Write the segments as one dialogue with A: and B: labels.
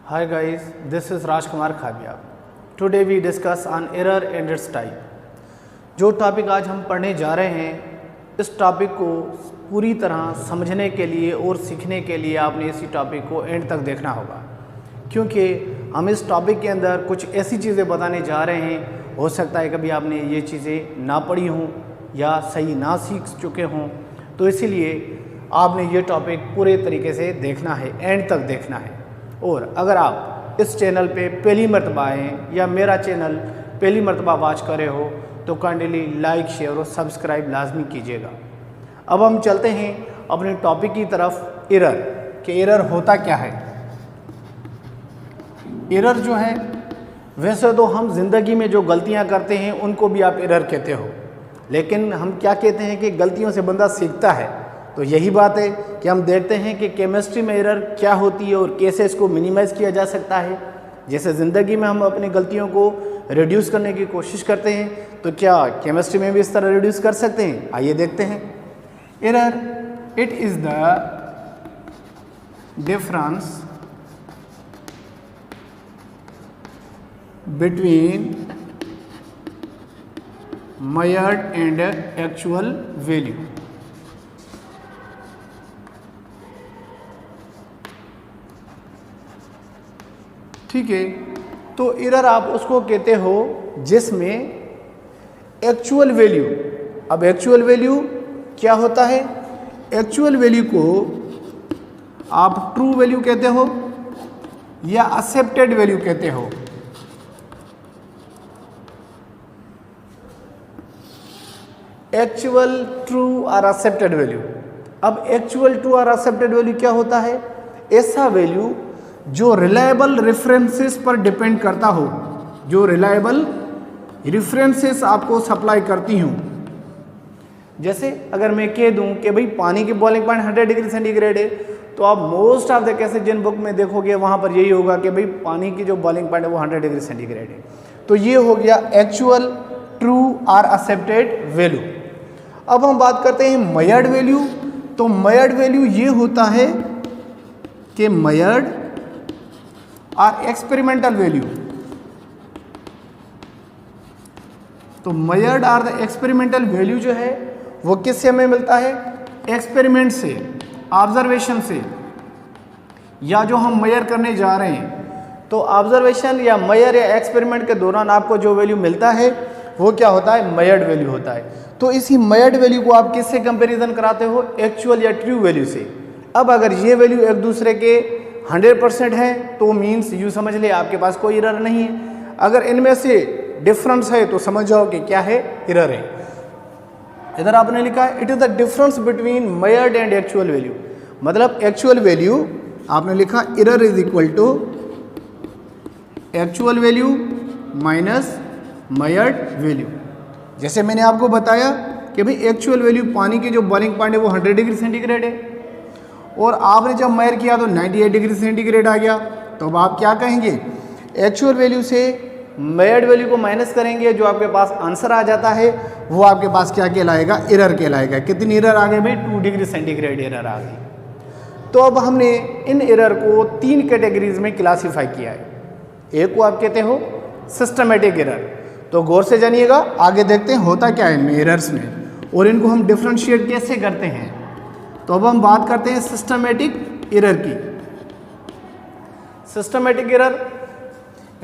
A: Hi guys, this is Rajkumar Khabia. Today we discuss on error and its type. जो topic आज हम पढ़ने जा रहे हैं, इस टॉपिक को पूरी तरह समझने के लिए और सीखने के लिए आपने इसी टॉपिक को एंड तक देखना होगा, क्योंकि हम इस टॉपिक के अंदर कुछ ऐसी चीज़ें बताने जा रहे हैं। हो सकता है कभी आपने ये चीज़ें ना पढ़ी हों या सही ना सीख चुके हों, तो इसीलिए आपने ये टॉपिक पूरे तरीके से देखना है, एंड तक देखना है। और अगर आप इस चैनल पे पहली मरतबा आए या मेरा चैनल पहली मरतबा वॉच करे हो तो काइंडली लाइक, शेयर और सब्सक्राइब लाजमी कीजिएगा। अब हम चलते हैं अपने टॉपिक की तरफ, एरर कि एरर होता क्या है। एरर जो है, वैसे तो हम ज़िंदगी में जो गलतियां करते हैं उनको भी आप एरर कहते हो, लेकिन हम क्या कहते हैं कि गलतियों से बंदा सीखता है। तो यही बात है कि हम देखते हैं कि केमिस्ट्री में एरर क्या होती है और कैसे इसको मिनिमाइज़ किया जा सकता है। जैसे ज़िंदगी में हम अपनी गलतियों को रिड्यूस करने की कोशिश करते हैं, तो क्या केमिस्ट्री में भी इस तरह रिड्यूस कर सकते हैं? आइए देखते हैं। Error, it is the difference between measured and actual value. ठीक है, तो एरर आप उसको कहते हो जिसमें एक्चुअल वैल्यू, अब एक्चुअल वैल्यू क्या होता है? एक्चुअल वैल्यू को आप ट्रू वैल्यू कहते हो या एक्सेप्टेड वैल्यू कहते हो। एक्चुअल, ट्रू और एक्सेप्टेड वैल्यू। अब एक्चुअल, ट्रू और एक्सेप्टेड वैल्यू क्या होता है? ऐसा वैल्यू जो रिलायबल रेफरेंसेस पर डिपेंड करता हो, जो रिलायबल रेफरेंसेस आपको सप्लाई करती हूँ। जैसे अगर मैं कह दूं कि भाई पानी की बॉइलिंग पॉइंट 100 डिग्री सेंटीग्रेड है, तो आप मोस्ट ऑफ द केसेस जिन बुक में देखोगे वहाँ पर यही होगा कि भाई पानी की जो बॉइलिंग पॉइंट है वो 100 डिग्री सेंटीग्रेड है। तो ये हो गया एक्चुअल, ट्रू और एक्सेप्टेड वैल्यू। अब हम बात करते हैं मेजर्ड वैल्यू। तो मेजर्ड वैल्यू ये होता है कि मेजर्ड और एक्सपेरिमेंटल वैल्यू। तो मेजर्ड और द एक्सपेरिमेंटल वैल्यू जो है वो किससे हमें मिलता है? एक्सपेरिमेंट से, ऑब्जर्वेशन से, या जो हम मेजर करने जा रहे हैं। तो ऑब्जर्वेशन या मेजर या एक्सपेरिमेंट के दौरान आपको जो वैल्यू मिलता है वो क्या होता है? मेजर्ड वैल्यू होता है। तो इसी मेजर्ड वैल्यू को आप किससे कंपैरिजन कराते हो? एक्चुअल या ट्रू वैल्यू से। अब अगर ये वैल्यू एक दूसरे के 100% है तो मीन्स यूँ समझ ले आपके पास कोई एरर नहीं है। अगर इनमें से डिफरेंस है तो समझ जाओ कि क्या है? एरर है। इधर आपने लिखा है it is the difference between measured and actual value. मतलब एक्चुअल वैल्यू आपने लिखा error is equal to actual value minus measured value. जैसे मैंने आपको बताया कि भाई एक्चुअल वैल्यू पानी की जो बॉइलिंग पॉइंट है वो 100 डिग्री सेंटीग्रेड है, और आपने जब मेजर किया तो 98 डिग्री सेंटीग्रेड आ गया। तो अब आप क्या कहेंगे? एक्चुअल वैल्यू से मेजर्ड वैल्यू को माइनस करेंगे, जो आपके पास आंसर आ जाता है वो आपके पास क्या कहलाएगा? एरर कहलाएगा। कितनी एरर आ गई भाई? 2 डिग्री सेंटीग्रेड एरर आ गई। तो अब हमने इन एरर को 3 कैटेगरीज में क्लासीफाई किया है। एक को आप कहते हो सिस्टमेटिक एरर। तो गौर से जानिएगा, आगे देखते हैं होता क्या है इनमें एरर्स में और इनको हम डिफ्रेंशिएट कैसे करते हैं। तो अब हम बात करते हैं सिस्टमेटिक एरर की। सिस्टमेटिक एरर,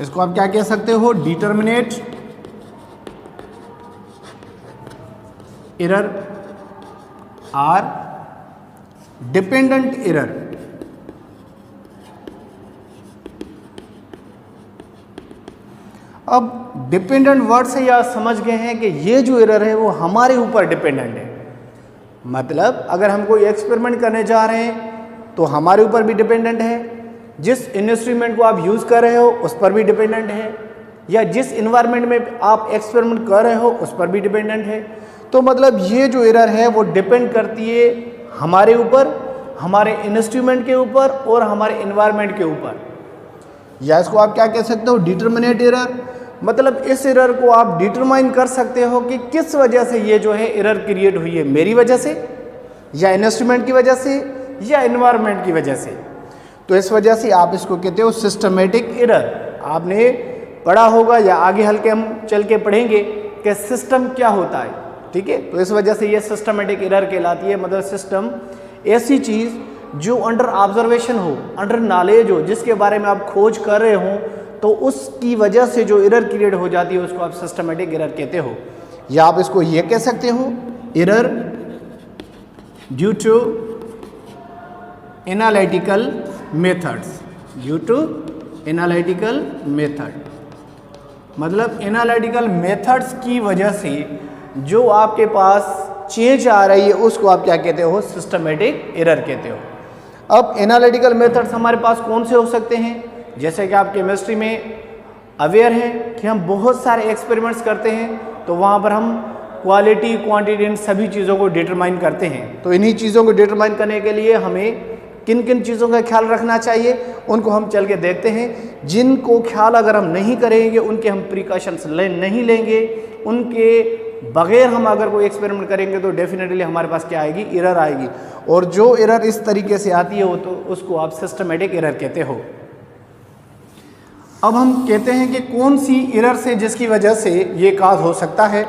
A: इसको आप क्या कह सकते हो? डिटरमिनेट एरर और डिपेंडेंट एरर। अब डिपेंडेंट वर्ड से यह समझ गए हैं कि ये जो एरर है वो हमारे ऊपर डिपेंडेंट है। मतलब अगर हम कोई एक्सपेरिमेंट करने जा रहे हैं तो हमारे ऊपर भी डिपेंडेंट है, जिस इंस्ट्रूमेंट को आप यूज़ कर रहे हो उस पर भी डिपेंडेंट है, या जिस इन्वायरमेंट में आप एक्सपेरिमेंट कर रहे हो उस पर भी डिपेंडेंट है। तो मतलब ये जो एरर है वो डिपेंड करती है हमारे ऊपर, हमारे इंस्ट्रूमेंट के ऊपर और हमारे इन्वायरमेंट के ऊपर। या इसको आप क्या कह सकते हो? Determinate error. मतलब इस एरर को आप डिटरमाइन कर सकते हो कि किस वजह से ये जो है एरर क्रिएट हुई है, मेरी वजह से या इंस्ट्रूमेंट की वजह से या इन्वायरमेंट की वजह से। तो तो इस वजह से आप इसको कहते हो सिस्टमेटिक एरर। आपने पढ़ा होगा या आगे हल्के हम चल के पढ़ेंगे कि सिस्टम क्या होता है, ठीक है। तो इस वजह से ये सिस्टमेटिक एरर कहलाती है। मतलब सिस्टम ऐसी चीज़ जो अंडर ऑब्जर्वेशन हो, अंडर नॉलेज हो, जिसके बारे में आप खोज कर रहे हो, तो उसकी वजह से जो एरर क्रिएट हो जाती है उसको आप सिस्टमेटिक एरर कहते हो। या आप इसको ये कह सकते हो error due to analytical methods, due to analytical method. मतलब एनालिटिकल मेथड्स की वजह से जो आपके पास चेंज आ रही है उसको आप क्या कहते हो, सिस्टमेटिक एरर कहते हो। अब एनालिटिकल मेथड्स हमारे पास कौन से हो सकते हैं? जैसे कि आप केमिस्ट्री में अवेयर हैं कि हम बहुत सारे एक्सपेरिमेंट्स करते हैं, तो वहाँ पर हम क्वालिटी, क्वांटिटी, इन सभी चीज़ों को डिटरमाइन करते हैं। तो इन्हीं चीज़ों को डिटरमाइन करने के लिए हमें किन किन चीज़ों का ख्याल रखना चाहिए उनको हम चल के देखते हैं। जिनको ख्याल अगर हम नहीं करेंगे, उनके हम प्रिकॉशंस नहीं लेंगे, उनके बगैर हम अगर कोई एक्सपेरिमेंट करेंगे तो डेफिनेटली हमारे पास क्या आएगी, एरर आएगी। और जो एरर इस तरीके से आती है वो तो उसको आप सिस्टमेटिक एरर कहते हो। अब हम कहते हैं कि कौन सी एरर से जिसकी वजह से ये काज हो सकता है।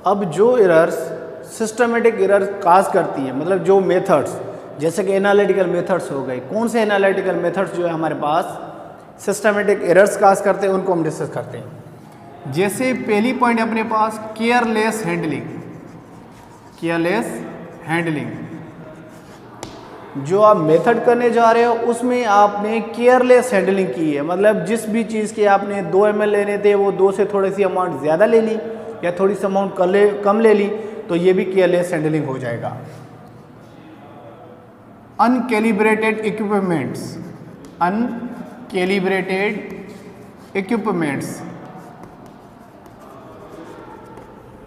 A: अब जो एरर्स सिस्टमेटिक एरर काज करती है, मतलब जो मेथड्स, जैसे कि एनालिटिकल मेथड्स हो गए, कौन से एनालिटिकल मेथड्स जो है हमारे पास सिस्टमेटिक एरर्स काज करते हैं उनको हम डिस्कस करते हैं। जैसे पहली पॉइंट अपने पास केयरलेस हैंडलिंग। केयरलेस हैंडलिंग, जो आप मेथड करने जा रहे हो उसमें आपने केयरलेस हैंडलिंग की है। मतलब जिस भी चीज़ के आपने 2 ml लेने थे वो 2 से थोड़ी सी अमाउंट ज़्यादा ले ली या थोड़ी सी अमाउंट कम ले ली, तो ये भी केयरलेस हैंडलिंग हो जाएगा। अनकैलिब्रेटेड इक्विपमेंट्स, अनकैलिब्रेटेड इक्विपमेंट्स,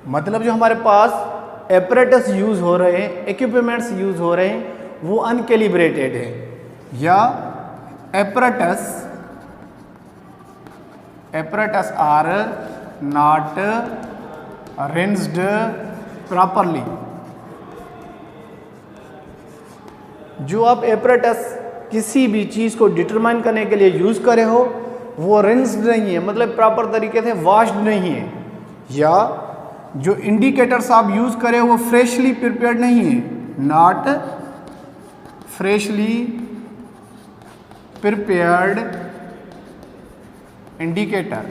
A: मतलब जो हमारे पास एपरेटस यूज़ हो रहे हैं, इक्विपमेंट्स यूज़ हो रहे हैं, वो अनकैलिब्रेटेड है, या apparatus are not rinsed properly. जो आप एपरेटस किसी भी चीज़ को डिटरमाइन करने के लिए यूज़ करे हो वो रिंस्ड नहीं है, मतलब प्रॉपर तरीके से वॉश्ड नहीं है। या जो इंडिकेटर्स आप यूज़ करें वो फ्रेशली प्रिपेयर्ड नहीं है, नॉट फ्रेशली प्रिपेयर्ड इंडिकेटर।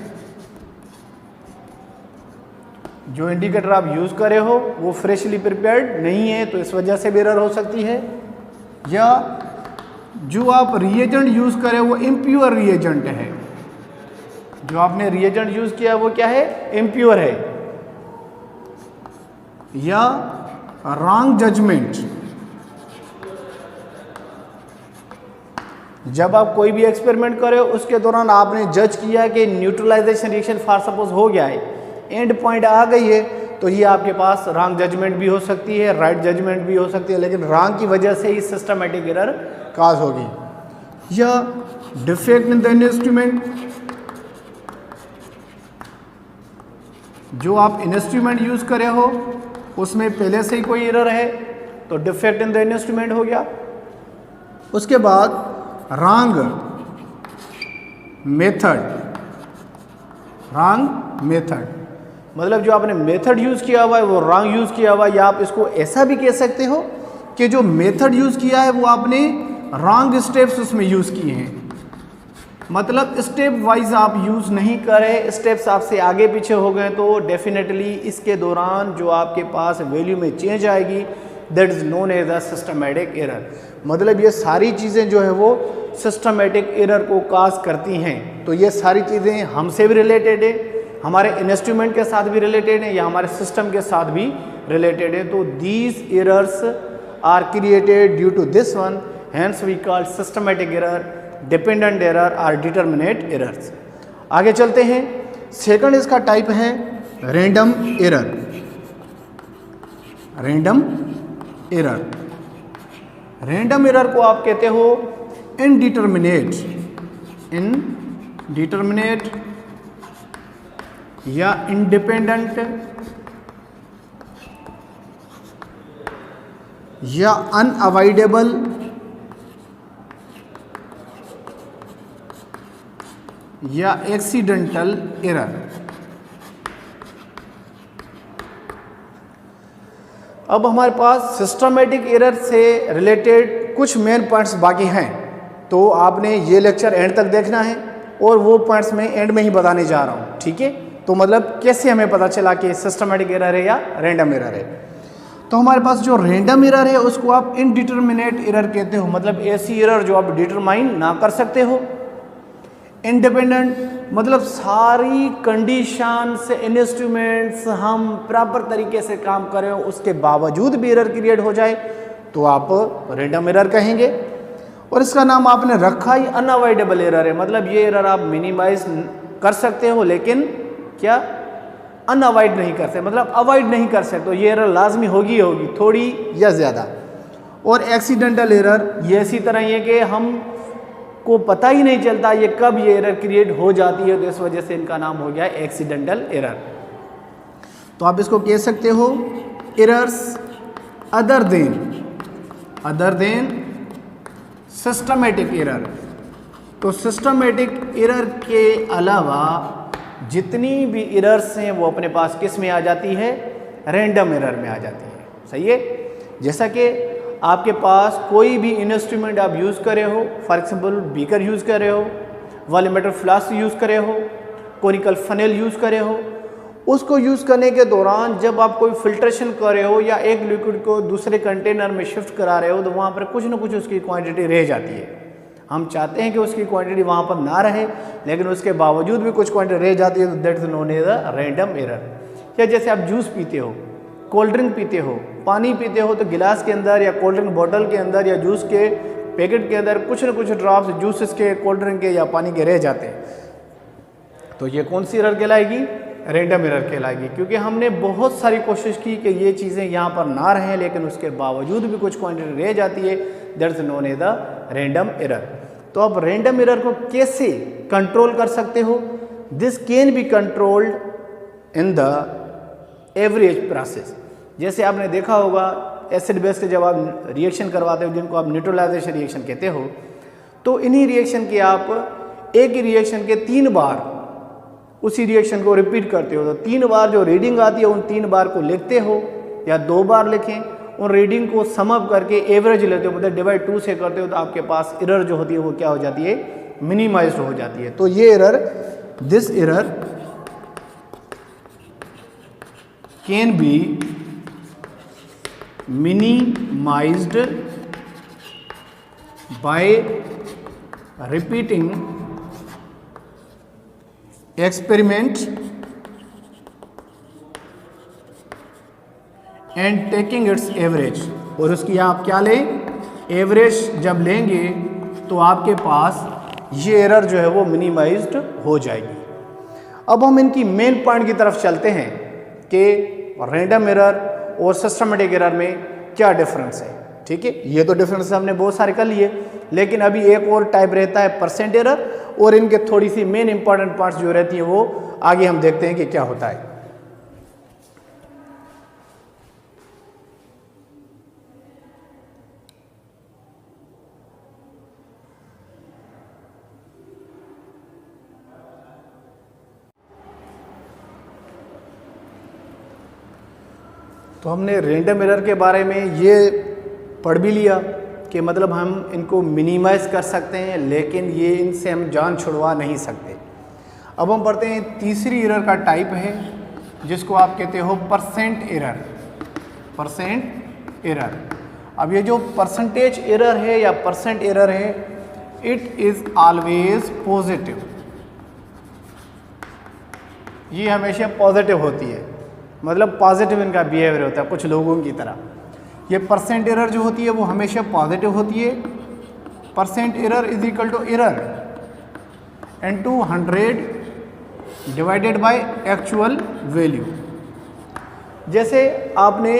A: जो इंडिकेटर आप यूज़ करे हो वो फ्रेशली प्रिपेयर्ड नहीं है, तो इस वजह से भी एरर हो सकती है। या जो आप रिएजेंट यूज़ करें वो इम्प्योर रिएजेंट है, जो आपने रिएजेंट यूज़ किया वो क्या है, इम्प्योर है। या रॉन्ग जजमेंट, जब आप कोई भी एक्सपेरिमेंट करें उसके दौरान आपने जज किया कि न्यूट्रलाइजेशन रिएक्शन फॉर सपोज हो गया है, एंड पॉइंट आ गई है, तो ये आपके पास रॉन्ग जजमेंट भी हो सकती है, राइट जजमेंट भी हो सकती है, लेकिन रॉन्ग की वजह से ही सिस्टमेटिक एरर काज होगी। या डिफेक्ट इन द इंस्ट्रूमेंट, जो आप इंस्ट्रूमेंट यूज करे हो उसमें पहले से ही कोई एरर है तो डिफेक्ट इन द इंस्ट्रूमेंट हो गया। उसके बाद रॉन्ग मेथड, मतलब जो आपने मेथड यूज़ किया हुआ है वो रॉन्ग यूज़ किया हुआ है। या आप इसको ऐसा भी कह सकते हो कि जो मेथड यूज़ किया है वो आपने रॉन्ग स्टेप्स उसमें यूज़ किए हैं, मतलब स्टेप वाइज आप यूज़ नहीं करें, स्टेप्स आपसे आगे पीछे हो गए, तो डेफिनेटली इसके दौरान जो आपके पास वैल्यू में चेंज आएगी that is known as a systematic error. मतलब ये सारी चीज़ें जो है वो सिस्टमेटिक एरर को काज करती हैं। तो ये सारी चीज़ें हमसे भी रिलेटेड है, हमारे इंस्ट्रूमेंट के साथ भी रिलेटेड है, या हमारे सिस्टम के साथ भी रिलेटेड है। तो these errors are created due to this one, hence we call systematic error, dependent error और डिटर्मिनेट एरर्स। आगे चलते हैं। सेकंड इसका टाइप है रैंडम एरर। रैंडम एरर को आप कहते हो इनडिटर्मिनेट इनडिटरमिनेट या इंडिपेंडेंट या अनअवॉइडेबल या एक्सीडेंटल एरर। अब हमारे पास सिस्टमेटिक एरर से रिलेटेड कुछ मेन पॉइंट्स बाकी हैं, तो आपने ये लेक्चर एंड तक देखना है और वो पॉइंट्स मैं एंड में ही बताने जा रहा हूँ, ठीक है। तो मतलब कैसे हमें पता चला कि सिस्टमेटिक एरर है या रैंडम एरर है। तो हमारे पास जो रैंडम एरर है उसको आप इनडिटरमिनेट एरर कहते हो, मतलब ऐसी एरर जो आप डिटरमाइन ना कर सकते हो। इंडिपेंडेंट मतलब सारी कंडीशंस इंस्ट्रूमेंट्स हम प्रॉपर तरीके से काम करें उसके बावजूद भी एरर क्रिएट हो जाए तो आप रैंडम एरर कहेंगे। और इसका नाम आपने रखा ही अनअवॉइडेबल एरर है, मतलब ये एरर आप मिनिमाइज कर सकते हो लेकिन क्या अनअवॉइड नहीं कर सकते, मतलब अवॉइड नहीं कर सकते, तो ये एरर लाजमी होगी होगी थोड़ी या ज़्यादा। और एक्सीडेंटल एरर ये इसी तरह ही है कि हम को पता ही नहीं चलता ये कब ये एरर क्रिएट हो जाती है, तो इस वजह से इनका नाम हो गया एक्सीडेंटल एरर। तो आप इसको कह सकते हो errors other than systematic error. तो सिस्टमेटिक एरर के अलावा जितनी भी एरर्स हैं वो अपने पास किस में आ जाती है, रैंडम एरर में आ जाती है, सही है। जैसा कि आपके पास कोई भी इंस्ट्रूमेंट आप यूज़ करे हो, फॉर एग्जाम्पल बीकर यूज़ करे हो, वॉल्यूमेट्रिक फ्लास्क यूज़ करे हो, कोनिकल फनेल यूज़ करे हो, उसको यूज़ करने के दौरान जब आप कोई फिल्ट्रेशन कर रहे हो या एक लिक्विड को दूसरे कंटेनर में शिफ्ट करा रहे हो तो वहाँ पर कुछ ना कुछ उसकी क्वांटिटी रह जाती है। हम चाहते हैं कि उसकी क्वांटिटी वहाँ पर ना रहे लेकिन उसके बावजूद भी कुछ क्वांटिटी रह जाती है, तो that is known as a random error. या जैसे आप जूस पीते हो, कोल्ड ड्रिंक पीते हो, पानी पीते हो, तो गिलास के अंदर या कोल्ड ड्रिंक बॉटल के अंदर या जूस के पैकेट के अंदर कुछ न कुछ ड्रॉप्स जूसेस के, कोल्ड ड्रिंक के या पानी के रह जाते हैं, तो ये कौन सी एरर कहलाएगी, रैंडम एरर कहलाएगी। क्योंकि हमने बहुत सारी कोशिश की कि ये चीज़ें यहाँ पर ना रहें लेकिन उसके बावजूद भी कुछ क्वांटिटी रह जाती है, that's known as the random error. तो आप रैंडम एरर को कैसे कंट्रोल कर सकते हो, this can be controlled in the average process. जैसे आपने देखा होगा एसिड बेस के जब आप रिएक्शन करवाते हो जिनको आप न्यूट्रलाइजेशन रिएक्शन कहते हो, तो इन्हीं रिएक्शन के आप एक ही रिएक्शन के 3 बार उसी रिएक्शन को रिपीट करते हो, तो 3 बार जो रीडिंग आती है उन 3 बार को लिखते हो या 2 बार लिखें, उन रीडिंग को सम अप करके एवरेज लेते हो, मतलब डिवाइड 2 से करते हो, तो आपके पास एरर जो होती है वो क्या हो जाती है, मिनिमाइज्ड हो जाती है। तो ये error, this error can be minimized by repeating experiment and taking its average। और उसकी आप क्या लें, एवरेज जब लेंगे तो आपके पास ये एरर जो है वो मिनिमाइज्ड हो जाएगी। अब हम इनकी मेन पॉइंट की तरफ चलते हैं कि रैंडम एरर और सिस्टमेटिक एरर में क्या डिफरेंस है, ठीक है। ये तो डिफरेंस हमने बहुत सारे कर लिए, लेकिन अभी एक और टाइप रहता है परसेंट एरर, और इनके थोड़ी सी मेन इंपॉर्टेंट पार्ट्स जो रहती हैं वो आगे हम देखते हैं कि क्या होता है। तो हमने रैंडम एरर के बारे में ये पढ़ भी लिया कि मतलब हम इनको मिनिमाइज कर सकते हैं लेकिन ये इनसे हम जान छुड़वा नहीं सकते। अब हम पढ़ते हैं तीसरी एरर का टाइप है जिसको आप कहते हो परसेंट एरर। परसेंट एरर, अब ये जो परसेंटेज एरर है या परसेंट एरर है, इट इज़ ऑलवेज पॉजिटिव। ये हमेशा पॉजिटिव होती है, मतलब पॉजिटिव इनका बिहेवियर होता है कुछ लोगों की तरह। ये परसेंट एरर जो होती है वो हमेशा पॉजिटिव होती है। Percent error is equal to error into 100 divided by actual value. जैसे आपने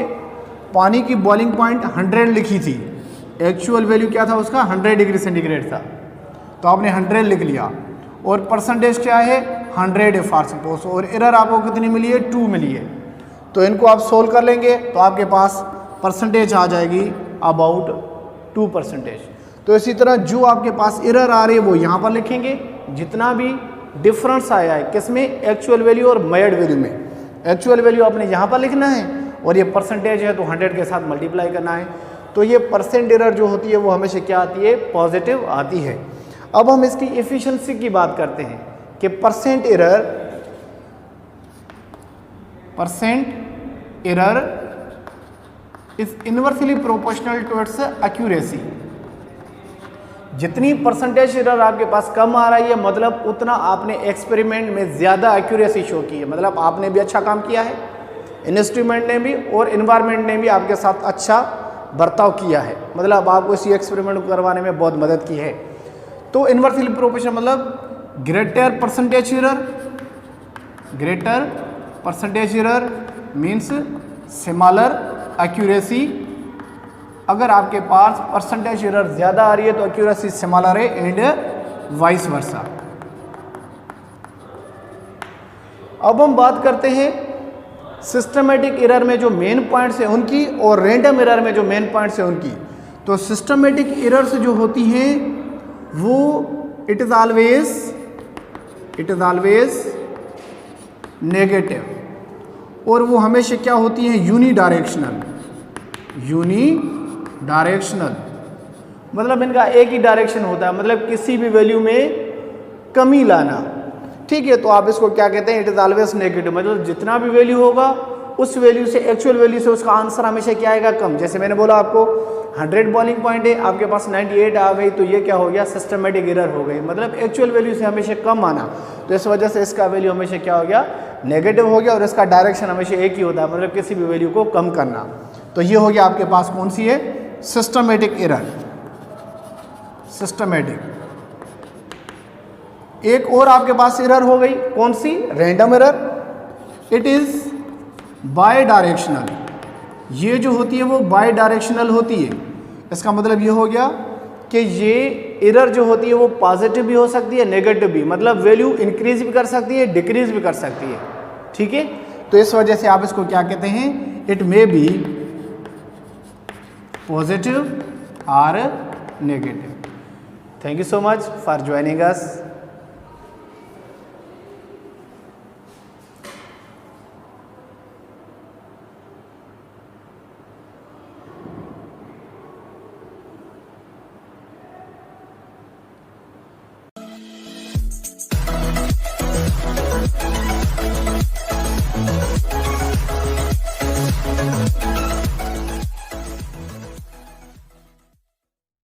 A: पानी की बॉइलिंग पॉइंट 100 लिखी थी, एक्चुअल वैल्यू क्या था उसका, 100 डिग्री सेंटीग्रेड था। तो आपने 100 लिख लिया, और परसेंटेज क्या है 100 फॉर सपोज, और एरर आपको कितनी मिली है 2 मिली है। तो इनको आप सोल्व कर लेंगे तो आपके पास परसेंटेज आ जाएगी अबाउट 2%। तो इसी तरह जो आपके पास एरर आ रही है वो यहाँ पर लिखेंगे, जितना भी डिफरेंस आया है किसमें, एक्चुअल वैल्यू और मेजर्ड वैल्यू में। एक्चुअल वैल्यू आपने यहाँ पर लिखना है और ये परसेंटेज है तो 100 के साथ मल्टीप्लाई करना है। तो ये परसेंट एरर जो होती है वो हमेशा क्या आती है, पॉजिटिव आती है। अब हम इसकी एफिशिएंसी की बात करते हैं कि percent error is inversely proportional to its accuracy. जितनी परसेंटेज एरर आपके पास कम आ रही है मतलब उतना आपने एक्सपेरिमेंट में ज़्यादा एक्यूरेसी शो की है, मतलब आपने भी अच्छा काम किया है, इंस्ट्रूमेंट ने भी और इन्वायरमेंट ने भी आपके साथ अच्छा बर्ताव किया है, मतलब आपको इसी एक्सपेरिमेंट को करवाने में बहुत मदद की है। तो इनवर्सली प्रोपोर्शनल मतलब greater percentage error means smaller accuracy. अगर आपके पास परसेंटेज एरर ज़्यादा आ रही है तो एक्यूरेसी स्मॉलर है एंड वाइस वर्सा। अब हम बात करते हैं सिस्टमेटिक एरर में जो मेन पॉइंट्स हैं उनकी और रैंडम एरर में जो मेन पॉइंट्स हैं उनकी। तो सिस्टमेटिक एरर्स जो होती हैं वो इट इज़ ऑलवेज नेगेटिव, और वो हमेशा क्या होती है, यूनिडायरेक्शनल। मतलब इनका एक ही डायरेक्शन होता है, मतलब किसी भी वैल्यू में कमी लाना। ठीक है, तो आप इसको क्या कहते हैं, इट इज़ ऑलवेज नेगेटिव, मतलब जितना भी वैल्यू होगा उस वैल्यू से, एक्चुअल वैल्यू से उसका आंसर हमेशा क्या आएगा, कम। जैसे मैंने बोला आपको 100 बॉइलिंग पॉइंट है, आपके पास 98 आ गई तो ये क्या हो गया, सिस्टमेटिक एरर हो गई, मतलब एक्चुअल वैल्यू से हमेशा कम आना। तो इस वजह से इसका वैल्यू हमेशा क्या हो गया, नेगेटिव हो गया, और इसका डायरेक्शन हमेशा एक ही होता है, मतलब किसी भी वैल्यू को कम करना। तो ये हो गया आपके पास कौन सी है, सिस्टमेटिक एरर। एक और आपके पास एरर हो गई, कौन सी, random error. It is bidirectional, ये जो होती है वो बाय डायरेक्शनल होती है। इसका मतलब ये हो गया कि ये एरर जो होती है वो पॉजिटिव भी हो सकती है, नेगेटिव भी, मतलब वैल्यू इंक्रीज भी कर सकती है, डिक्रीज भी कर सकती है। ठीक है, तो इस वजह से आप इसको क्या कहते हैं, इट मे बी पॉजिटिव और negative. Thank you so much for joining us.